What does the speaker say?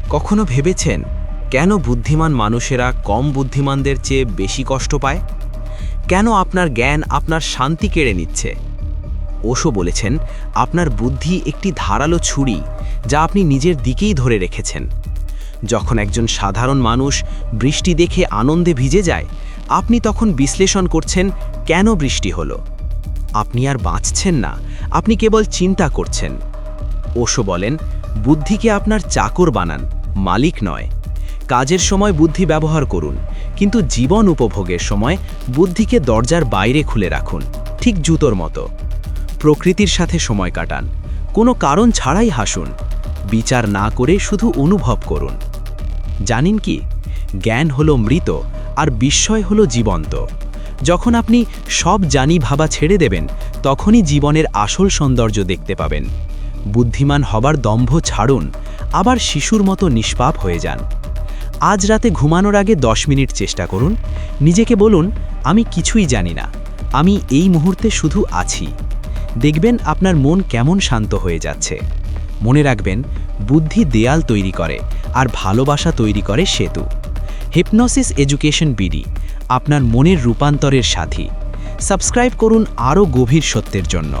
কখনো ভেবেছেন কেন বুদ্ধিমান মানুষেরা কম বুদ্ধিমানদের চেয়ে বেশি কষ্ট পায়? কেন আপনার জ্ঞান আপনার শান্তি কেড়ে নিচ্ছে? ওশো বলেছেন, আপনার বুদ্ধি একটি ধারালো ছুরি যা আপনি নিজের দিকেই ধরে রেখেছেন। যখন একজন সাধারণ মানুষ বৃষ্টি দেখে আনন্দে ভিজে যায়, আপনি তখন বিশ্লেষণ করছেন কেন বৃষ্টি হলো। আপনি আর বাঁচছেন না, আপনি কেবল চিন্তা করছেন। ওশো বলেন, বুদ্ধিকে আপনার চাকর বানান, মালিক নয়। কাজের সময় বুদ্ধি ব্যবহার করুন, কিন্তু জীবন উপভোগের সময় বুদ্ধিকে দরজার বাইরে খুলে রাখুন, ঠিক জুতোর মতো। প্রকৃতির সাথে সময় কাটান, কোনো কারণ ছাড়াই হাসুন, বিচার না করে শুধু অনুভব করুন। জানেন কি, জ্ঞান হলো মৃত আর বিস্ময় হলো জীবন্ত। যখন আপনি সব জানি ভাবা ছেড়ে দেবেন, তখনই জীবনের আসল সৌন্দর্য দেখতে পাবেন। বুদ্ধিমান হবার দম্ভ ছাড়ুন, আবার শিশুর মতো নিষ্পাপ হয়ে যান। আজ রাতে ঘুমানোর আগে 10 মিনিট চেষ্টা করুন। নিজেকে বলুন, আমি কিছুই জানি না, আমি এই মুহূর্তে শুধু আছি। দেখবেন আপনার মন কেমন শান্ত হয়ে যাচ্ছে। মনে রাখবেন, বুদ্ধি দেয়াল তৈরি করে আর ভালোবাসা তৈরি করে সেতু। হিপনোসিস এডুকেশন বিডি, আপনার মনের রূপান্তরের সাথী। সাবস্ক্রাইব করুন আরও গভীর সত্যের জন্য।